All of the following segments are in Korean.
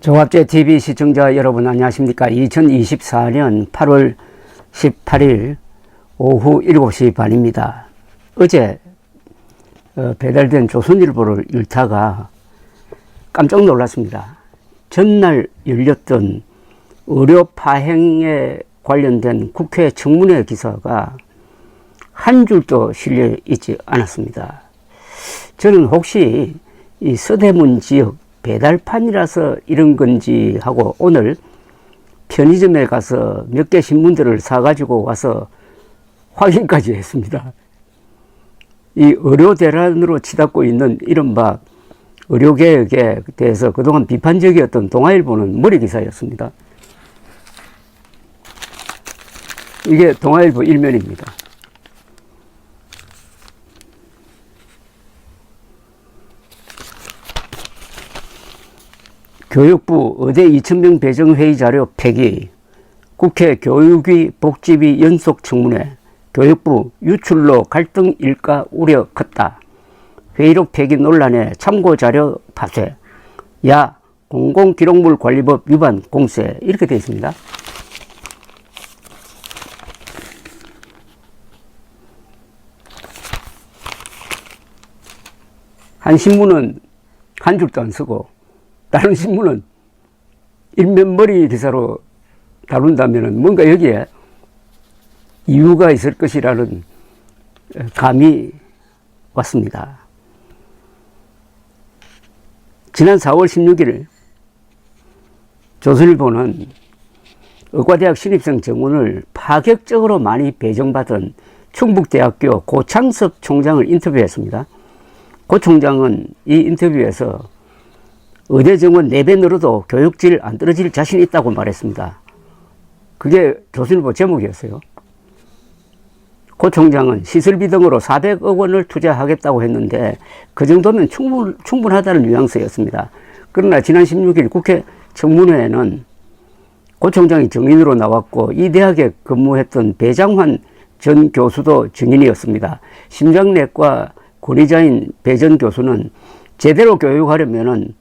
종합제TV 시청자 여러분 안녕하십니까. 2024년 8월 18일 오후 7시 반입니다. 어제 배달된 조선일보를 읽다가 깜짝 놀랐습니다. 전날 열렸던 의료 파행에 관련된 국회 청문회 기사가 한 줄도 실려 있지 않았습니다. 저는 혹시 이 서대문 지역 배달판이라서 이런 건지 하고 오늘 편의점에 가서 몇 개 신문들을 사가지고 와서 확인까지 했습니다. 이 의료대란으로 치닫고 있는 이른바 의료개혁에 대해서 그동안 비판적이었던 동아일보는 머리기사였습니다. 이게 동아일보 일면입니다. 교육부 의대 2,000명 배정 회의 자료 폐기, 국회 교육위 복지위 연속 청문회, 교육부 유출로 갈등 일까 우려 컸다. 회의록 폐기 논란에 참고 자료 파쇄, 야 공공기록물 관리법 위반 공세, 이렇게 되어 있습니다. 한 신문은 한 줄도 안 쓰고 다른 신문은 일면 머리 기사로 다룬다면 뭔가 여기에 이유가 있을 것이라는 감이 왔습니다. 지난 4월 16일 조선일보는 의과대학 신입생 정원을 파격적으로 많이 배정받은 충북대학교 고창섭 총장을 인터뷰했습니다. 고 총장은 이 인터뷰에서 의대 정원 4배 늘어도 교육질 안 떨어질 자신 있다고 말했습니다. 그게 조선일보 제목이었어요. 고 총장은 시설비 등으로 400억 원을 투자하겠다고 했는데 그 정도면 충분하다는 뉘앙스였습니다. 그러나 지난 16일 국회 청문회에는 고 총장이 증인으로 나왔고 이 대학에 근무했던 배장환 전 교수도 증인이었습니다. 심장내과 권위자인 배 전 교수는 제대로 교육하려면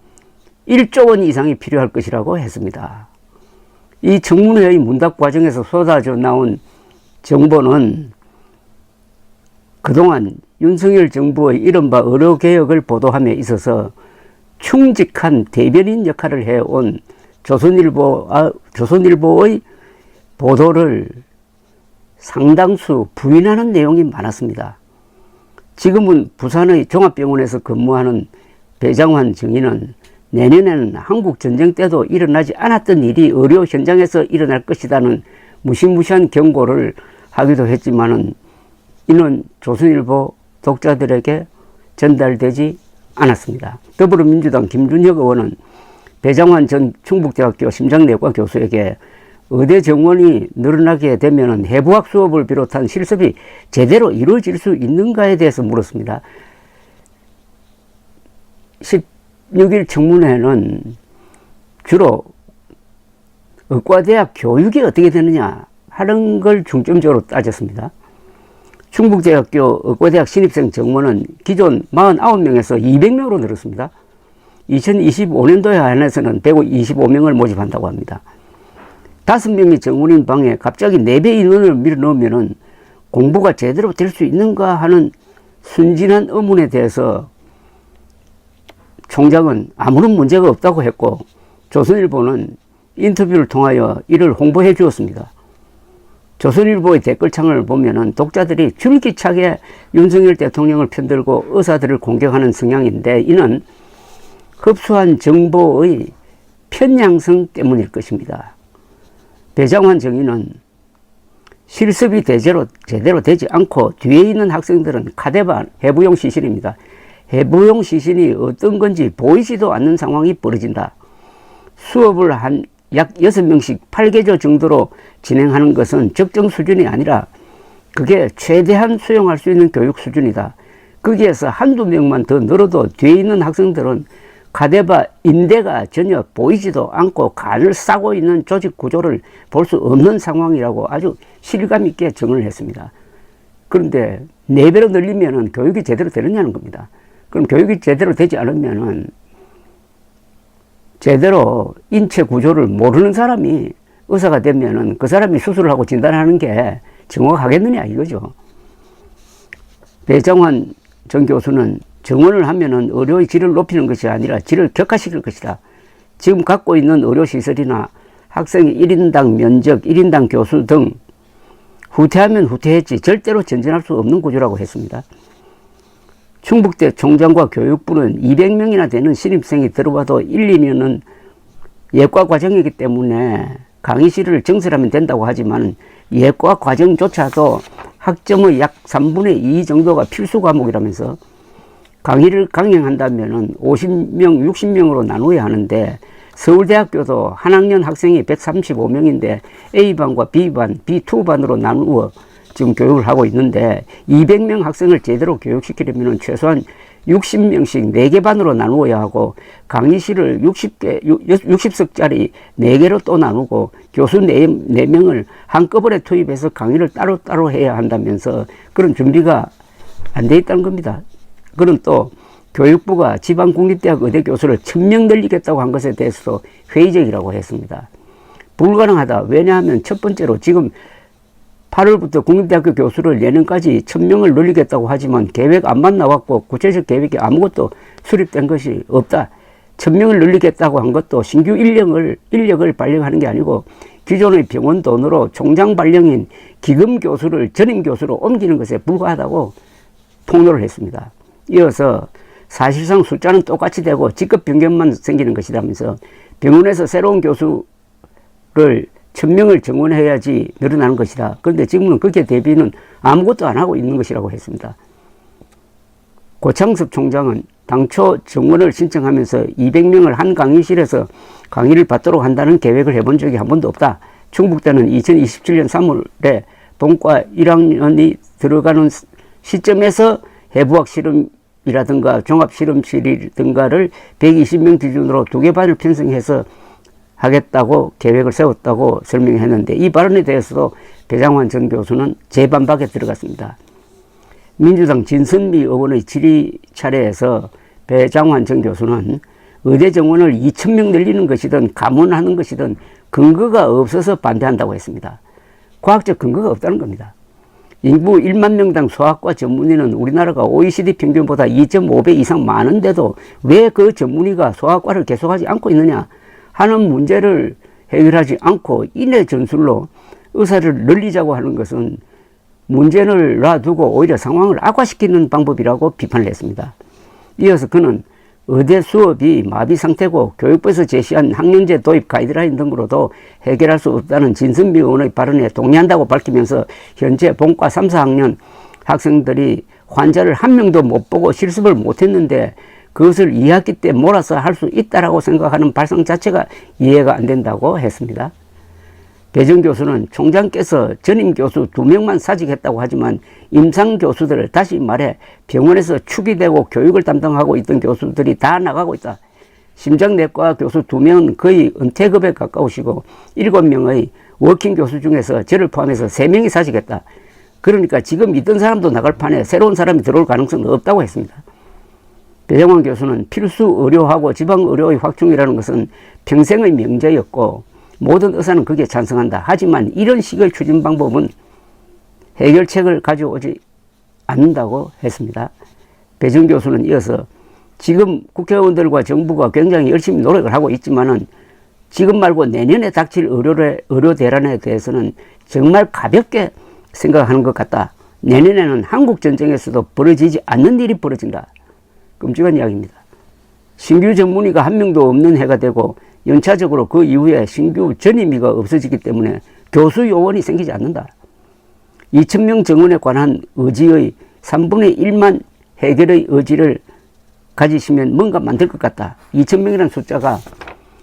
1조 원 이상이 필요할 것이라고 했습니다. 이 청문회의 문답 과정에서 쏟아져 나온 정보는 그동안 윤석열 정부의 이른바 의료개혁을 보도함에 있어서 충직한 대변인 역할을 해온 조선일보의 보도를 상당수 부인하는 내용이 많았습니다. 지금은 부산의 종합병원에서 근무하는 배장환 증인은 내년에는 한국 전쟁 때도 일어나지 않았던 일이 의료 현장에서 일어날 것이라는 무시무시한 경고를 하기도 했지만은 이는 조선일보 독자들에게 전달되지 않았습니다. 더불어민주당 김준혁 의원은 배장환 전 충북대학교 심장내과 교수에게 의대 정원이 늘어나게 되면 해부학 수업을 비롯한 실습이 제대로 이루어질 수 있는가에 대해서 물었습니다. 16일 청문회는 주로 의과대학 교육이 어떻게 되느냐 하는 걸 중점적으로 따졌습니다. 충북대학교 의과대학 신입생 정원은 기존 49명에서 200명으로 늘었습니다. 2025년도에 한해서는 125명을 모집한다고 합니다. 5명이 정원인 방에 갑자기 4배 인원을 밀어넣으면 공부가 제대로 될 수 있는가 하는 순진한 의문에 대해서 총장은 아무런 문제가 없다고 했고 조선일보는 인터뷰를 통하여 이를 홍보해 주었습니다. 조선일보의 댓글창을 보면은 독자들이 줄기차게 윤석열 대통령을 편들고 의사들을 공격하는 성향인데 이는 흡수한 정보의 편향성 때문일 것입니다. 배장환 정의는 실습이 제대로 되지 않고 뒤에 있는 학생들은 카데바 해부용 시신입니다. 해부용 시신이 어떤 건지 보이지도 않는 상황이 벌어진다. 수업을 한 약 6명씩 8개조 정도로 진행하는 것은 적정 수준이 아니라 그게 최대한 수용할 수 있는 교육 수준이다. 거기에서 한두 명만 더 늘어도 뒤에 있는 학생들은 카데바 인대가 전혀 보이지도 않고 간을 싸고 있는 조직 구조를 볼 수 없는 상황이라고 아주 실감 있게 정을 했습니다. 그런데 4배로 늘리면 교육이 제대로 되느냐는 겁니다. 그럼 교육이 제대로 되지 않으면 제대로 인체 구조를 모르는 사람이 의사가 되면은 그 사람이 수술을 하고 진단하는 게 정확하겠느냐 이거죠. 배정환 전 교수는 정원을 하면은 의료의 질을 높이는 것이 아니라 질을 격화시킬 것이다. 지금 갖고 있는 의료시설이나 학생의 1인당 면적, 1인당 교수 등 후퇴하면 후퇴했지 절대로 전진할 수 없는 구조라고 했습니다. 충북대 총장과 교육부는 200명이나 되는 신입생이 들어와도 1, 2년은 예과 과정이기 때문에 강의실을 증설하면 된다고 하지만 예과 과정조차도 학점의 약 3분의 2 정도가 필수 과목이라면서 강의를 강행한다면 50명, 60명으로 나누어야 하는데 서울대학교도 한 학년 학생이 135명인데 A반과 B반, B2반으로 나누어 지금 교육을 하고 있는데 200명 학생을 제대로 교육시키려면 최소한 60명씩 4개 반으로 나누어야 하고 강의실을 60석짜리 4개로 또 나누고 교수 4명을 한꺼번에 투입해서 강의를 따로따로 해야 한다면서 그런 준비가 안 돼 있다는 겁니다. 그런 또 교육부가 지방국립대학 의대 교수를 1000명 늘리겠다고 한 것에 대해서도 회의적이라고 했습니다. 불가능하다. 왜냐하면 첫 번째로 지금 8월부터 국립대학교 교수를 내년까지 1000명을 늘리겠다고 하지만 계획 안만 나왔고 구체적 계획이 아무것도 수립된 것이 없다. 1000명을 늘리겠다고 한 것도 신규 인력을 발령하는 게 아니고 기존의 병원 돈으로 총장 발령인 기금 교수를 전임 교수로 옮기는 것에 불과하다고 폭로를 했습니다. 이어서 사실상 숫자는 똑같이 되고 직급 변경만 생기는 것이라면서 병원에서 새로운 교수를 1000명을 정원해야지 늘어나는 것이다. 그런데 지금은 그게 대비는 아무것도 안 하고 있는 것이라고 했습니다. 고창섭 총장은 당초 정원을 신청하면서 200명을 한 강의실에서 강의를 받도록 한다는 계획을 해본 적이 한 번도 없다. 충북대는 2027년 3월에 본과 1학년이 들어가는 시점에서 해부학 실험이라든가 종합실험실이든가를 120명 기준으로 2개 반을 편성해서 하겠다고 계획을 세웠다고 설명했는데 이 발언에 대해서도 배장환 전 교수는 재반박에 들어갔습니다. 민주당 진선미 의원의 질의 차례에서 배장환 전 교수는 의대 정원을 2000명 늘리는 것이든 감원하는 것이든 근거가 없어서 반대한다고 했습니다. 과학적 근거가 없다는 겁니다. 인구 1만 명당 소아과 전문의는 우리나라가 OECD 평균보다 2.5배 이상 많은데도 왜 그 전문의가 소아과를 계속하지 않고 있느냐 하는 문제를 해결하지 않고 인해 전술로 의사를 늘리자고 하는 것은 문제를 놔두고 오히려 상황을 악화시키는 방법이라고 비판을 했습니다. 이어서 그는 의대 수업이 마비 상태고 교육부에서 제시한 학년제 도입 가이드라인 등으로도 해결할 수 없다는 진선미 의원의 발언에 동의한다고 밝히면서 현재 본과 3, 4학년 학생들이 환자를 한 명도 못 보고 실습을 못했는데 그것을 2학기 때 몰아서 할 수 있다라고 생각하는 발상 자체가 이해가 안 된다고 했습니다. 배정 교수는 총장께서 전임 교수 2명만 사직했다고 하지만 임상 교수들, 다시 말해 병원에서 축이 되고 교육을 담당하고 있던 교수들이 다 나가고 있다. 심장내과 교수 2명은 거의 은퇴급에 가까우시고 7명의 워킹 교수 중에서 저를 포함해서 3명이 사직했다. 그러니까 지금 있던 사람도 나갈 판에 새로운 사람이 들어올 가능성은 없다고 했습니다. 배정환 교수는 필수 의료하고 지방의료의 확충이라는 것은 평생의 명제였고 모든 의사는 거기에 찬성한다. 하지만 이런 식의 추진 방법은 해결책을 가져오지 않는다고 했습니다. 배정 교수는 이어서 지금 국회의원들과 정부가 굉장히 열심히 노력을 하고 있지만은 지금 말고 내년에 닥칠 의료 대란에 대해서는 정말 가볍게 생각하는 것 같다. 내년에는 한국 전쟁에서도 벌어지지 않는 일이 벌어진다. 끔찍한 이야기입니다. 신규 전문의가 한 명도 없는 해가 되고 연차적으로 그 이후에 신규 전임의가 없어지기 때문에 교수 요원이 생기지 않는다. 2000명 정원에 관한 의지의 3분의 1만 해결의 의지를 가지시면 뭔가 만들 것 같다. 2000명이라는 숫자가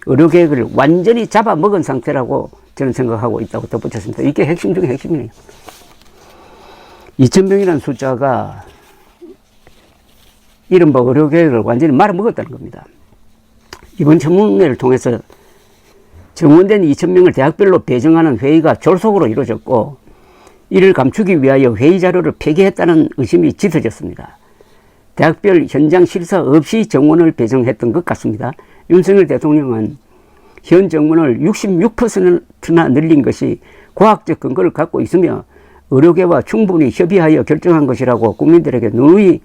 의료계획을 완전히 잡아먹은 상태라고 저는 생각하고 있다고 덧붙였습니다. 이게 핵심 중에 핵심이에요. 2000명이라는 숫자가 이른바 의료계획을 완전히 말아먹었다는 겁니다. 이번 청문회를 통해서 정원된 2000명을 대학별로 배정하는 회의가 졸속으로 이루어졌고 이를 감추기 위하여 회의 자료를 폐기했다는 의심이 짙어졌습니다. 대학별 현장 실사 없이 정원을 배정했던 것 같습니다. 윤석열 대통령은 현 정문을 66%나 늘린 것이 과학적 근거를 갖고 있으며 의료계와 충분히 협의하여 결정한 것이라고 국민들에게 누누이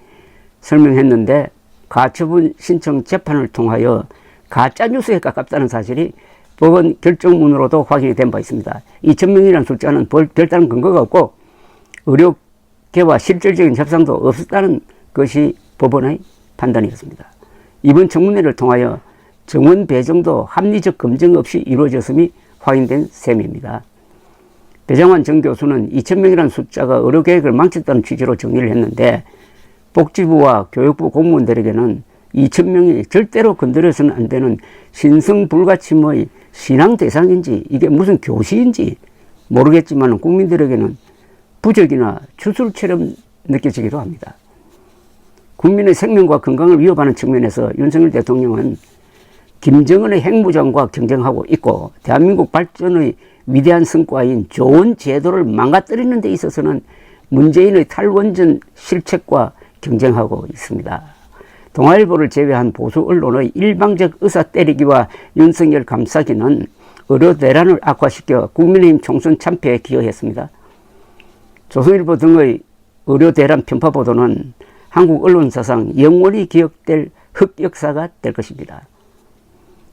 설명했는데 가처분 신청 재판을 통하여 가짜뉴스에 가깝다는 사실이 법원 결정문으로도 확인이 된 바 있습니다. 2,000명이라는 숫자는 별다른 근거가 없고 의료계와 실질적인 협상도 없었다는 것이 법원의 판단이었습니다. 이번 청문회를 통하여 정원 배정도 합리적 검증 없이 이루어졌음이 확인된 셈입니다. 배정환 전 교수는 2,000명이라는 숫자가 의료계획을 망쳤다는 취지로 정리를 했는데 복지부와 교육부 공무원들에게는 2,000명이 절대로 건드려서는 안 되는 신성불가침의 신앙 대상인지 이게 무슨 교시인지 모르겠지만 국민들에게는 부적이나 추술처럼 느껴지기도 합니다. 국민의 생명과 건강을 위협하는 측면에서 윤석열 대통령은 김정은의 핵무장과 경쟁하고 있고 대한민국 발전의 위대한 성과인 좋은 제도를 망가뜨리는 데 있어서는 문재인의 탈원전 실책과 경쟁하고 있습니다. 동아일보를 제외한 보수 언론의 일방적 의사 때리기와 윤석열 감싸기는 의료 대란을 악화시켜 국민의힘 총선 참패에 기여했습니다. 조선일보 등의 의료 대란 편파 보도는 한국 언론사상 영원히 기억될 흑역사가 될 것입니다.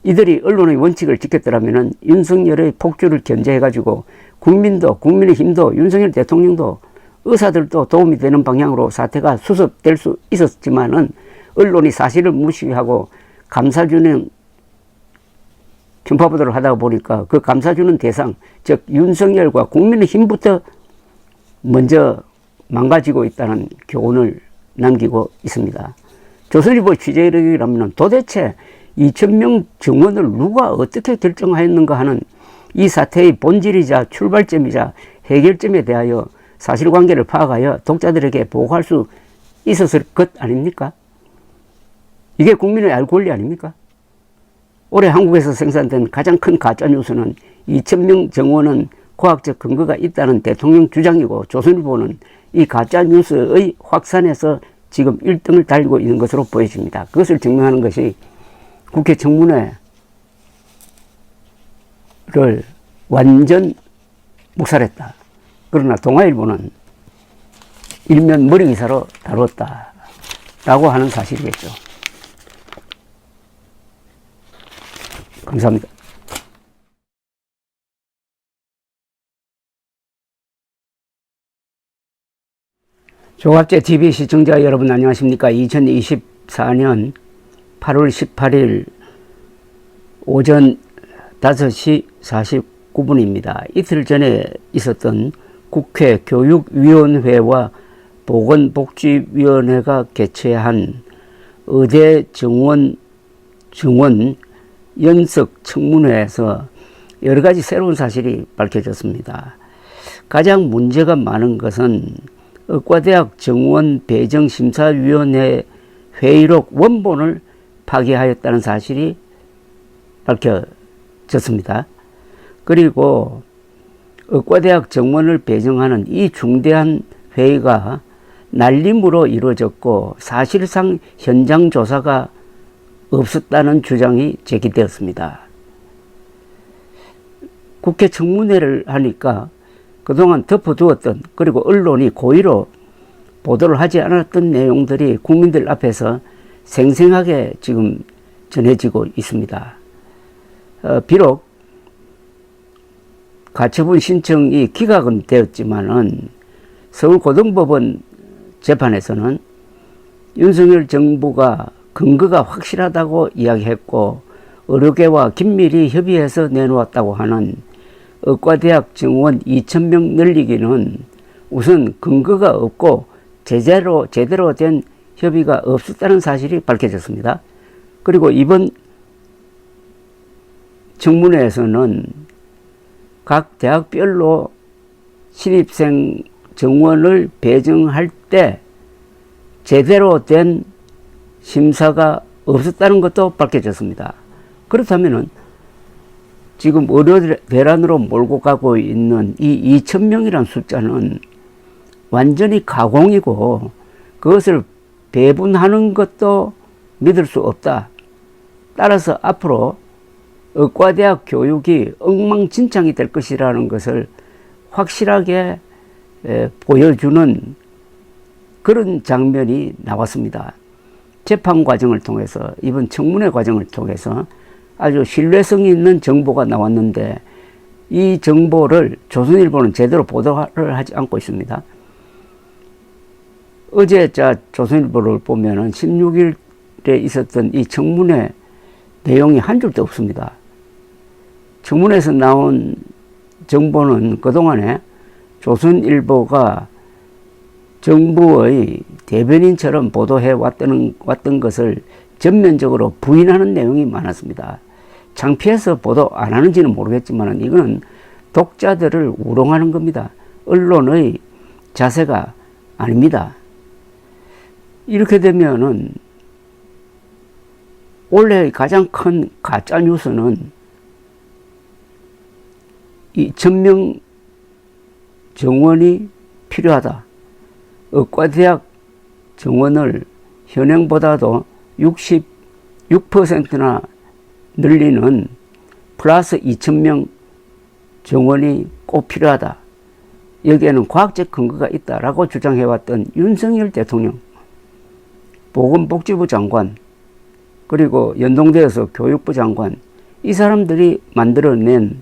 이들이 언론의 원칙을 지켰더라면 윤석열의 폭주를 견제해가지고 국민도 국민의힘도 윤석열 대통령도 의사들도 도움이 되는 방향으로 사태가 수습될 수 있었지만은 언론이 사실을 무시하고 감사주는 편파보도를 하다 보니까 그 감사주는 대상, 즉 윤석열과 국민의힘부터 먼저 망가지고 있다는 교훈을 남기고 있습니다. 조선일보 취재력이라면 도대체 2,000명 정원을 누가 어떻게 결정하였는가 하는 이 사태의 본질이자 출발점이자 해결점에 대하여 사실관계를 파악하여 독자들에게 보고할 수 있었을 것 아닙니까? 이게 국민의 알 권리 아닙니까? 올해 한국에서 생산된 가장 큰 가짜뉴스는 2,000명 정원은 과학적 근거가 있다는 대통령 주장이고 조선일보는 이 가짜뉴스의 확산에서 지금 1등을 달리고 있는 것으로 보여집니다. 그것을 증명하는 것이 국회 청문회를 완전 묵살했다. 그러나 동아일보는 일면 머리 기사로 다뤘다라고 하는 사실이겠죠. 감사합니다. 조갑제 TV 시청자 여러분 안녕하십니까? 2024년 8월 18일 오전 5시 49분입니다. 이틀 전에 있었던 국회 교육위원회와 보건복지위원회가 개최한 의대 정원 연석 청문회에서 여러 가지 새로운 사실이 밝혀졌습니다. 가장 문제가 많은 것은 의과대학 정원 배정심사위원회 회의록 원본을 파기하였다는 사실이 밝혀졌습니다. 그리고 의과대학 정원을 배정하는 이 중대한 회의가 날림으로 이루어졌고 사실상 현장 조사가 없었다는 주장이 제기되었습니다. 국회 청문회를 하니까 그동안 덮어두었던 그리고 언론이 고의로 보도를 하지 않았던 내용들이 국민들 앞에서 생생하게 지금 전해지고 있습니다. 비록 가처분 신청이 기각은 되었지만은 서울고등법원 재판에서는 윤석열 정부가 근거가 확실하다고 이야기했고 의료계와 긴밀히 협의해서 내놓았다고 하는 의과대학 정원 2,000명 늘리기는 우선 근거가 없고 제대로 된 협의가 없었다는 사실이 밝혀졌습니다. 그리고 이번 청문회에서는 각 대학별로 신입생 정원을 배정할 때 제대로 된 심사가 없었다는 것도 밝혀졌습니다. 그렇다면은 지금 의료 대란으로 몰고 가고 있는 이 2,000명이라는 숫자는 완전히 가공이고 그것을 배분하는 것도 믿을 수 없다. 따라서 앞으로 의과대학 교육이 엉망진창이 될 것이라는 것을 확실하게 보여주는 그런 장면이 나왔습니다. 재판 과정을 통해서, 이번 청문회 과정을 통해서 아주 신뢰성이 있는 정보가 나왔는데, 이 정보를 조선일보는 제대로 보도를 하지 않고 있습니다. 어제 조선일보를 보면은 16일에 있었던 이 청문회 내용이 한 줄도 없습니다. 청문회에서 나온 정보는 그동안에 조선일보가 정부의 대변인처럼 보도해 왔던 것을 전면적으로 부인하는 내용이 많았습니다. 창피해서 보도 안 하는지는 모르겠지만 이거는 독자들을 우롱하는 겁니다. 언론의 자세가 아닙니다. 이렇게 되면은 원래 가장 큰 가짜 뉴스는 이 1000명 정원이 필요하다. 의과대학 정원을 현행보다도 66%나 늘리는 플러스 2000명 정원이 꼭 필요하다. 여기에는 과학적 근거가 있다라고 주장해왔던 윤석열 대통령, 보건복지부 장관, 그리고 연동되어서 교육부 장관, 이 사람들이 만들어낸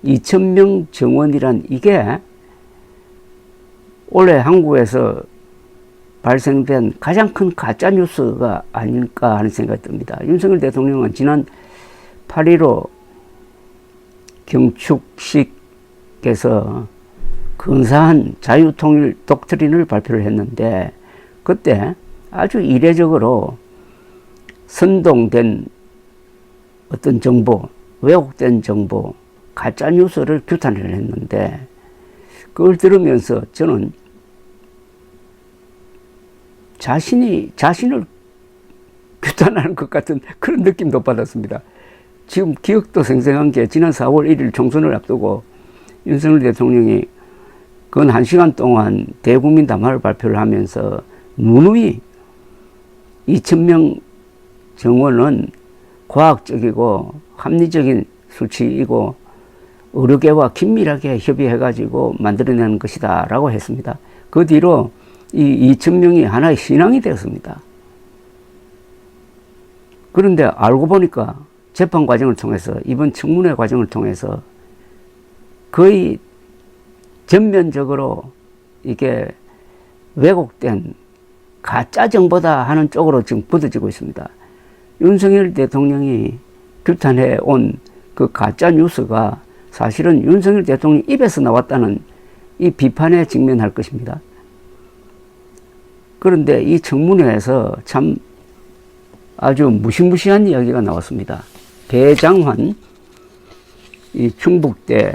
2000명 정원이란 이게 올해 한국에서 발생된 가장 큰 가짜뉴스가 아닐까 하는 생각이 듭니다. 윤석열 대통령은 지난 8.15 경축식에서 근사한 자유통일 독트린을 발표를 했는데, 그때 아주 이례적으로 선동된 어떤 정보, 왜곡된 정보, 가짜뉴스를 규탄을 했는데, 그걸 들으면서 저는 자신을 규탄하는 것 같은 그런 느낌도 받았습니다. 지금 기억도 생생한 게 지난 4월 1일 총선을 앞두고 윤석열 대통령이 근 1시간 동안 대국민 담화를 발표를 하면서 누누이 2000명 정원은 과학적이고 합리적인 수치이고 의료계와 긴밀하게 협의해가지고 만들어내는 것이다 라고 했습니다. 그 뒤로 이 2000명이 하나의 신앙이 되었습니다. 그런데 알고 보니까 재판 과정을 통해서, 이번 청문회 과정을 통해서 거의 전면적으로 이게 왜곡된 가짜 정보다 하는 쪽으로 지금 굳어지고 있습니다. 윤석열 대통령이 규탄해 온 그 가짜 뉴스가 사실은 윤석열 대통령 입에서 나왔다는 이 비판에 직면할 것입니다. 그런데 이 청문회에서 참 아주 무시무시한 이야기가 나왔습니다. 배장환, 이 충북대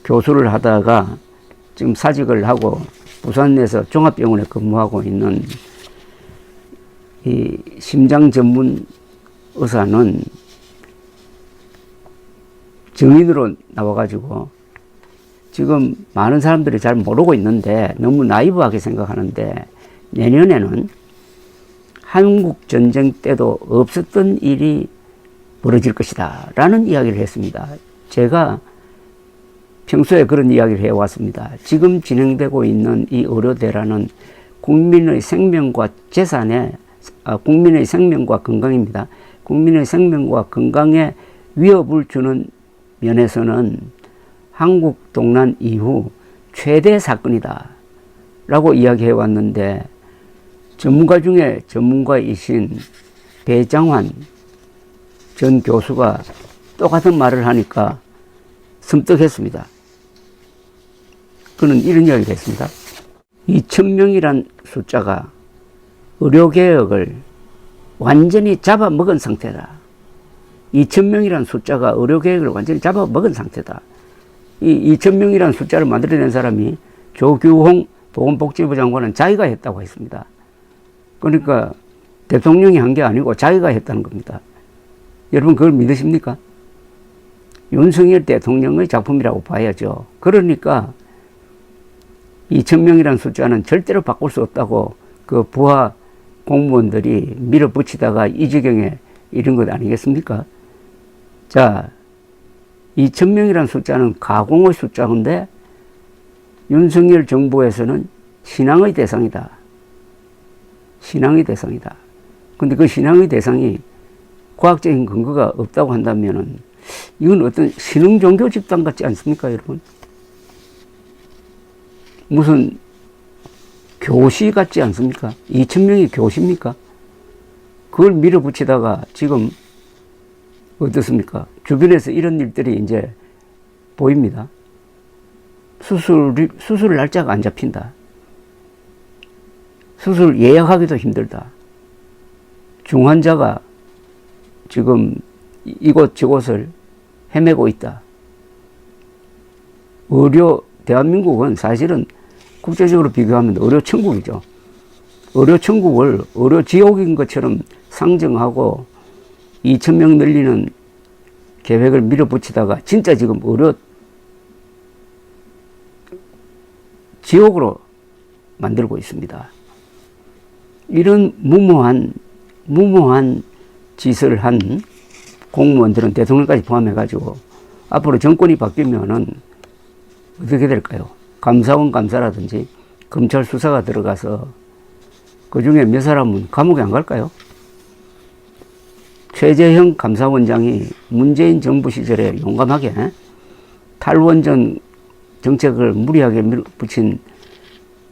교수를 하다가 지금 사직을 하고 부산에서 종합병원에 근무하고 있는 이 심장 전문 의사는 증인으로 나와가지고 지금 많은 사람들이 잘 모르고 있는데, 너무 나이브하게 생각하는데, 내년에는 한국 전쟁 때도 없었던 일이 벌어질 것이다 라는 이야기를 했습니다. 제가 평소에 그런 이야기를 해왔습니다. 지금 진행되고 있는 이 의료대란은 국민의 생명과 국민의 생명과 건강입니다. 국민의 생명과 건강에 위협을 주는 면에서는 한국 동란 이후 최대 사건이다 라고 이야기해 왔는데, 전문가 중에 전문가이신 배장환 전 교수가 똑같은 말을 하니까 섬뜩했습니다. 그는 이런 이야기를 했습니다. 2000명이란 숫자가 의료개혁을 완전히 잡아먹은 상태다. 2000명이란 숫자가 의료개혁을 완전히 잡아먹은 상태다. 이 2000명이란 숫자를 만들어낸 사람이 조규홍 보건복지부 장관은 자기가 했다고 했습니다. 그러니까 대통령이 한 게 아니고 자기가 했다는 겁니다. 여러분 그걸 믿으십니까? 윤석열 대통령의 작품이라고 봐야죠. 그러니까 2000명이라는 숫자는 절대로 바꿀 수 없다고 그 부하 공무원들이 밀어붙이다가 이 지경에 이런 것 아니겠습니까? 자, 2,000명이라는 숫자는 가공의 숫자인데 윤석열 정부에서는 신앙의 대상이다. 신앙의 대상이다. 근데 그 신앙의 대상이 과학적인 근거가 없다고 한다면은 이건 어떤 신흥 종교 집단 같지 않습니까, 여러분? 무슨 교시 같지 않습니까? 2,000명이 교시입니까? 그걸 밀어붙이다가 지금 어떻습니까? 주변에서 이런 일들이 이제 보입니다. 수술 날짜가 안 잡힌다. 수술 예약하기도 힘들다. 중환자가 지금 이곳저곳을 헤매고 있다. 대한민국은 사실은 국제적으로 비교하면 의료천국이죠. 의료천국을 의료지옥인 것처럼 상정하고 2,000명 늘리는 계획을 밀어붙이다가 진짜 지금 의료 지옥으로 만들고 있습니다. 이런 무모한 짓을 한 공무원들은 대통령까지 포함해가지고 앞으로 정권이 바뀌면은 어떻게 될까요? 감사원 감사라든지 검찰 수사가 들어가서 그 중에 몇 사람은 감옥에 안 갈까요? 최재형 감사원장이 문재인 정부 시절에 용감하게 탈원전 정책을 무리하게 밀어붙인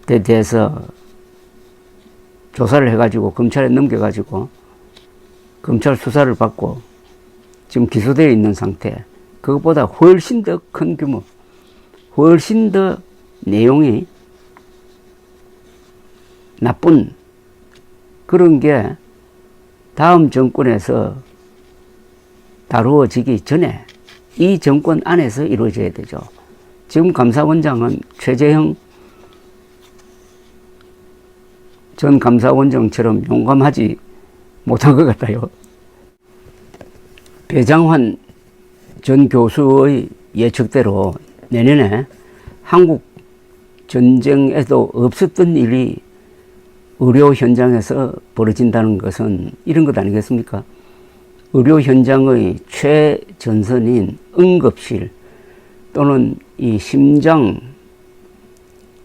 데 대해서 조사를 해가지고 검찰에 넘겨가지고 검찰 수사를 받고 지금 기소되어 있는 상태. 그것보다 훨씬 더 큰 규모, 훨씬 더 내용이 나쁜 그런 게 다음 정권에서 다루어지기 전에 이 정권 안에서 이루어져야 되죠. 지금 감사원장은 최재형 전 감사원장처럼 용감하지 못한 것 같아요. 배장환 전 교수의 예측대로 내년에 한국 전쟁에도 없었던 일이 의료 현장에서 벌어진다는 것은 이런 것 아니겠습니까? 의료 현장의 최전선인 응급실 또는 이 심장,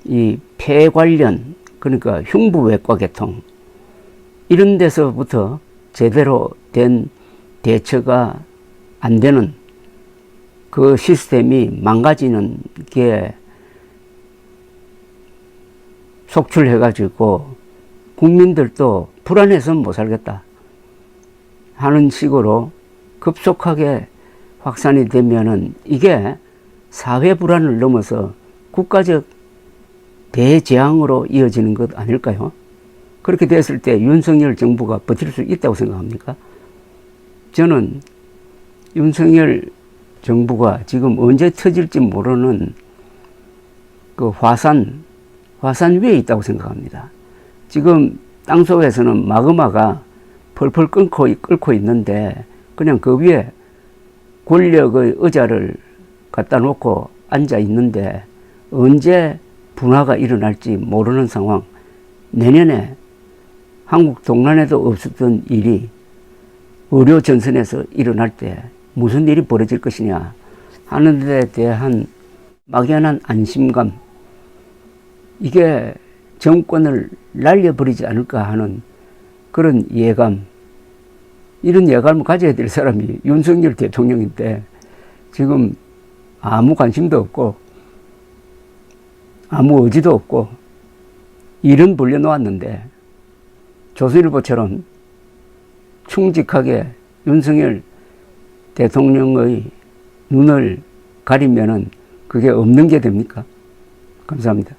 이 폐 관련, 그러니까 흉부외과 계통 이런 데서부터 제대로 된 대처가 안 되는 그 시스템이 망가지는 게 속출해가지고 국민들도 불안해서는 못 살겠다 하는 식으로 급속하게 확산이 되면은 이게 사회 불안을 넘어서 국가적 대재앙으로 이어지는 것 아닐까요? 그렇게 됐을 때 윤석열 정부가 버틸 수 있다고 생각합니까? 저는 윤석열 정부가 지금 언제 터질지 모르는 그 화산 위에 있다고 생각합니다. 지금 땅속에서는 마그마가 펄펄 끓고 있는데 그냥 그 위에 권력의 의자를 갖다 놓고 앉아 있는데 언제 분화가 일어날지 모르는 상황. 내년에 한국 동란에도 없었던 일이 의료 전선에서 일어날 때 무슨 일이 벌어질 것이냐 하는 데 대한 막연한 안심감, 이게 정권을 날려버리지 않을까 하는 그런 예감, 이런 예감을 가져야 될 사람이 윤석열 대통령인데 지금 아무 관심도 없고 아무 의지도 없고 일은 벌려놓았는데 조선일보처럼 충직하게 윤석열 대통령의 눈을 가리면은 그게 없는 게 됩니까? 감사합니다.